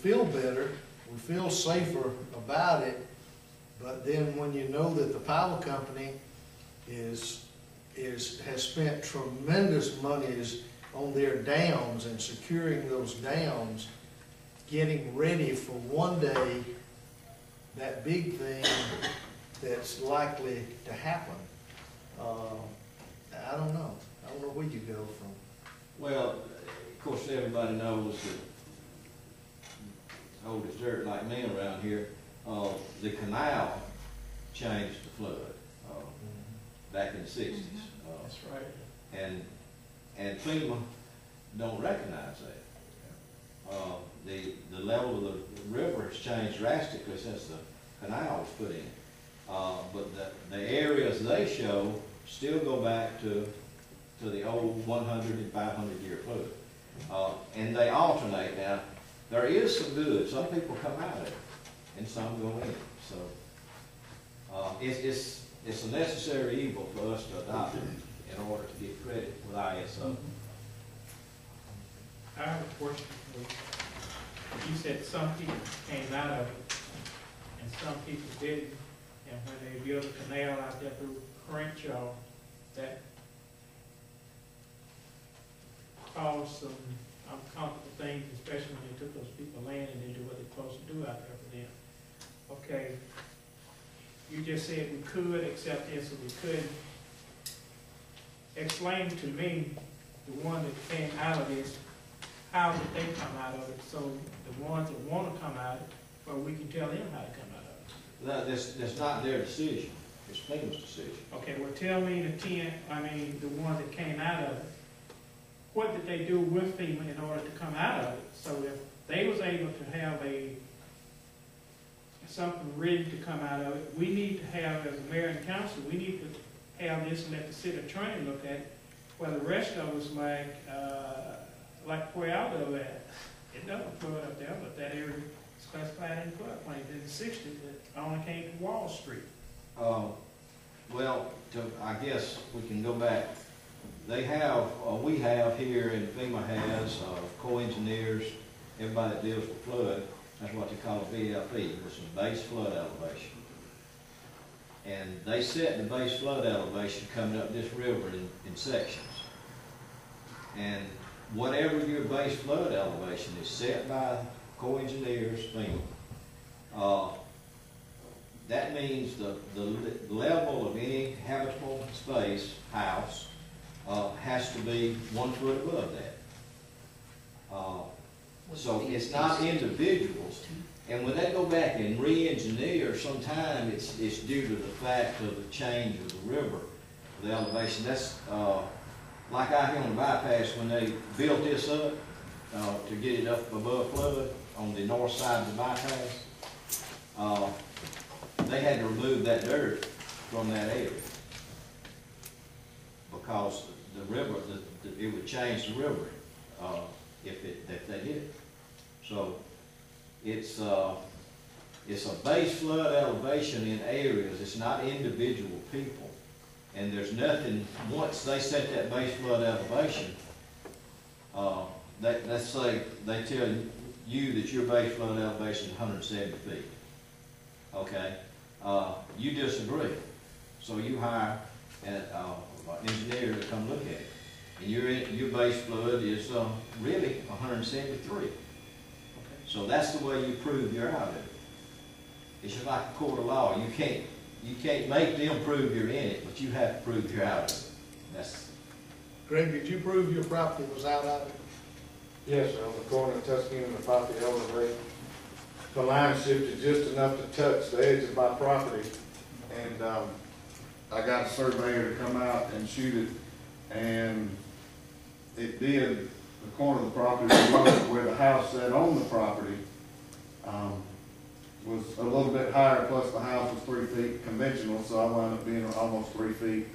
feel better, we feel safer about it, but then when you know that the power company has spent tremendous monies on their dams and securing those dams, getting ready for one day that big thing that's likely to happen. I don't know. I don't know where you go from. Well, of course, everybody knows that old as dirt like me around here, the canal changed the flood back in the 60s. That's right. And FEMA don't recognize that. The level of the river has changed drastically since the canal was put in. But the areas they show still go back to the old 100 and 500 year flood. And they alternate. Now, there is some good. Some people come out of it, and some go in. So it's a necessary evil for us to adopt it in order to get credit with ISO. I have a question for you. You said some people came out of it, and some people didn't. And when they built a canal out there through Crenshaw, that caused some uncomfortable things, especially when they took those people land and they did what they're supposed to do out there for them. Okay, you just said we could accept this or we couldn't. Explain to me, the one that came out of this, how did they come out of it? So the ones that want to come out of it, well, we can tell them how to come out of it. No, that's not their decision. It's FEMA's decision. Okay, well, tell me the the ones that came out of it, what did they do with FEMA in order to come out of it? So if they was able to have something ready to come out of it, we need to have, as a mayor and council, we need to have this and let the city attorney look at it, while the rest of us like where I live at. It doesn't flood up there, but that area is classified in floodplain in the 60s. It only came to Wall Street. Well, I guess we can go back. They have, we have here, and FEMA has, co-engineers, everybody that deals with flood. That's what they call a BFE, which is base flood elevation. And they set the base flood elevation coming up this river in sections. And whatever your base flood elevation is set by co-engineers, FEMA, that means the level of any habitable space, house, has to be 1 foot above that. So it's not individuals. And when they go back and re-engineer, sometimes it's due to the fact of the change of the river, the elevation. That's like out here on the bypass when they built this up to get it up above flood on the north side of the bypass. They had to remove that dirt from that area because the river, it would change the river if they did it. So it's a base flood elevation in areas. It's not individual people, and there's nothing. Once they set that base flood elevation, let's say they tell you that your base flood elevation is 170 feet. Okay. You disagree, so you hire an engineer to come look at it, and your base flood is really 173. Okay. So that's the way you prove you're out of it. It's just like a court of law. You can't make them prove you're in it, but you have to prove you're out of it. That's. Greg, did you prove your property was out of it? Yes, sir. On the corner of Tuskegee and the property elevation. The line shifted just enough to touch the edge of my property, and I got a surveyor to come out and shoot it, and it did. The corner of the property where the house sat on the property was a little bit higher, plus the house was 3 feet conventional, so I wound up being almost 3 feet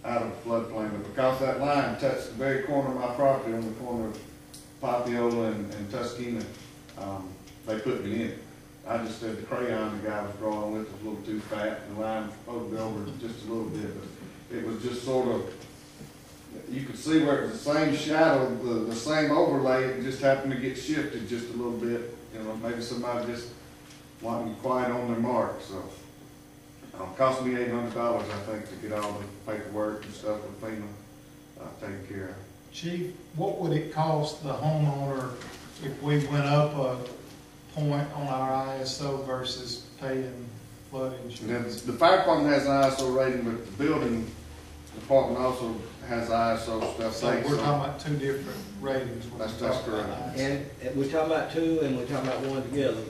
out of the floodplain. But because that line touched the very corner of my property on the corner of Popiola and Tuskegee, they put me in it. I just said the crayon the guy was drawing with was a little too fat. The line was supposed to be over just a little bit, but it was just sort of you could see where it was the same shadow, the same overlay, it just happened to get shifted just a little bit. You know, maybe somebody just wanting to be quiet on their mark, so. Cost me $800, I think, to get all the paperwork and stuff with FEMA taken care of. Chief, what would it cost the homeowner if we went up a point on our ISO versus paying flood And then insurance? the fire department has an ISO rating, but the building department also has ISO stuff. So we're talking about two different ratings. when That's we talk about correct. ISO. And we're talking about two, and we're talking about one together.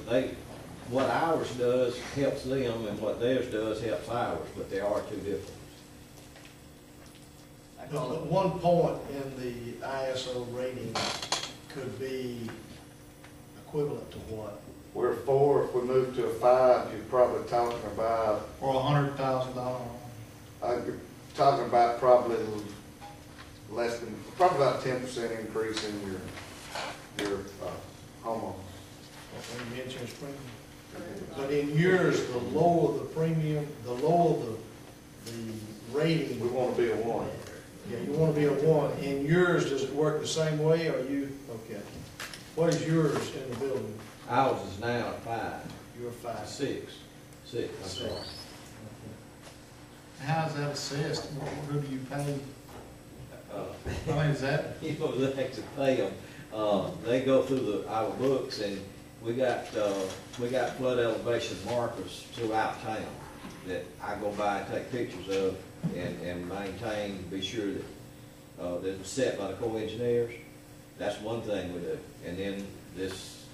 What ours does helps them, and what theirs does helps ours, but they are two different. The 1 point in the ISO rating could be equivalent to what? We're 4, if we move to a 5, you're probably talking about, For $100,000. you're talking about probably less than, probably about 10% increase in your homeowner. In the insurance premium. But in yours, the lower the premium, the lower the rating. We want to be a 1. Yeah, you want to be a 1. In yours, does it work the same way, or you, okay. What is yours in the building? Ours is now a 5, You're 5. 6, I'm sorry. How is that assessed? Who do you pay? I mean, is that, You know, they actually pay them. They go through our books, and we got flood elevation markers throughout town that I go by and take pictures of and maintain, to be sure that, they're set by the Corps of Engineers. That's one thing we do. And then this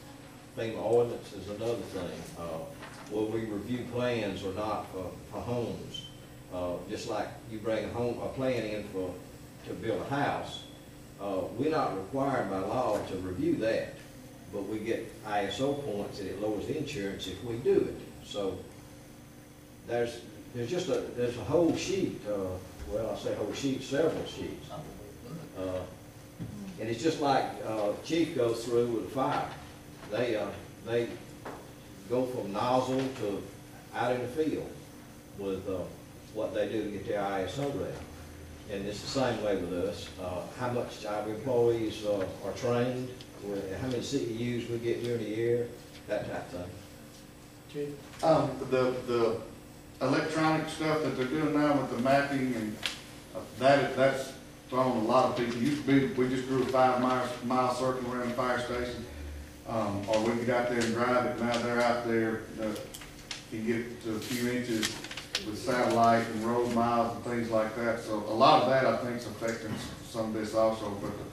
FEMA ordinance is another thing. Where we review plans or not for homes. Just like you bring a plan in to build a house, we're not required by law to review that, but we get ISO points and it lowers the insurance if we do it. So there's a whole sheet, well, I say whole sheet, several sheets. And it's just like Chief goes through with the fire. They go from nozzle to out in the field with what they do to get their ISO rating. And it's the same way with us. How much our employees are trained, how many CEUs we get during the year, that type of thing. Chief? The electronic stuff that they're doing now with the mapping and that's thrown a lot of people. Used to be, we just drew a 5-mile circle around the fire station, or we could get out there and drive it. Now they're out there, you get to a few inches with satellite and road miles and things like that. So a lot of that, I think, is affecting some of this also. But the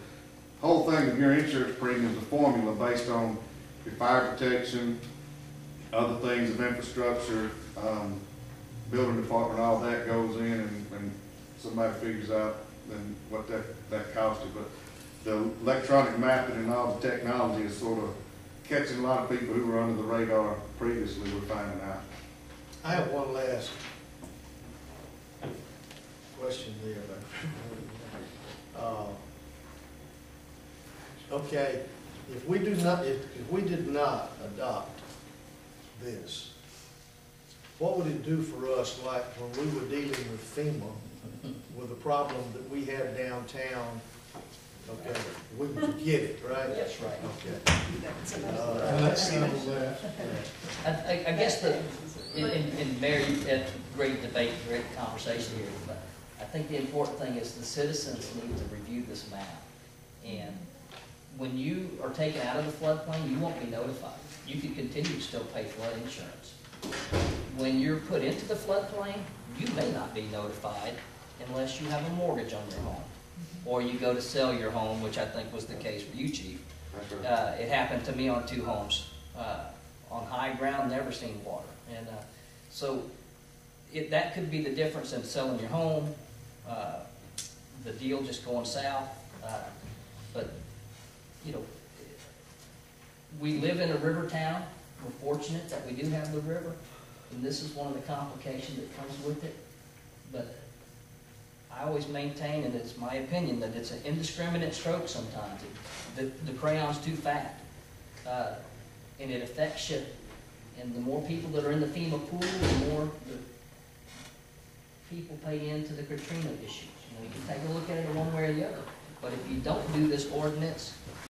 whole thing of your insurance premium is a formula based on your fire protection, other things of infrastructure, building department, all that goes in, and somebody figures out then what that costs you. But the electronic mapping and all the technology is sort of catching a lot of people who were under the radar previously, we're finding out. I have one last question there. Okay, if we did not adopt this, what would it do for us, like when we were dealing with FEMA, with the problem that we had downtown? Okay, we would get it, right? That's right. Okay. let's settle that. I guess and Mayor, you've had great debate, great conversation here, but I think the important thing is the citizens need to review this map. And when you are taken out of the floodplain, you won't be notified. You can continue to still pay flood insurance. When you're put into the floodplain, you may not be notified unless you have a mortgage on your home. Or you go to sell your home, which I think was the case for you, Chief. It happened to me on 2 homes. On high ground, never seen water. And so that could be the difference in selling your home, the deal just going south. But, you know, we live in a river town. We're fortunate that we do have the river, and this is one of the complications that comes with it. But I always maintain, and it's my opinion, that it's an indiscriminate stroke sometimes. The crayon's too fat, and it affects you. And the more people that are in the FEMA pool, the more the people pay into the Katrina issues. and we can take a look at it one way or the other. But if you don't do this ordinance,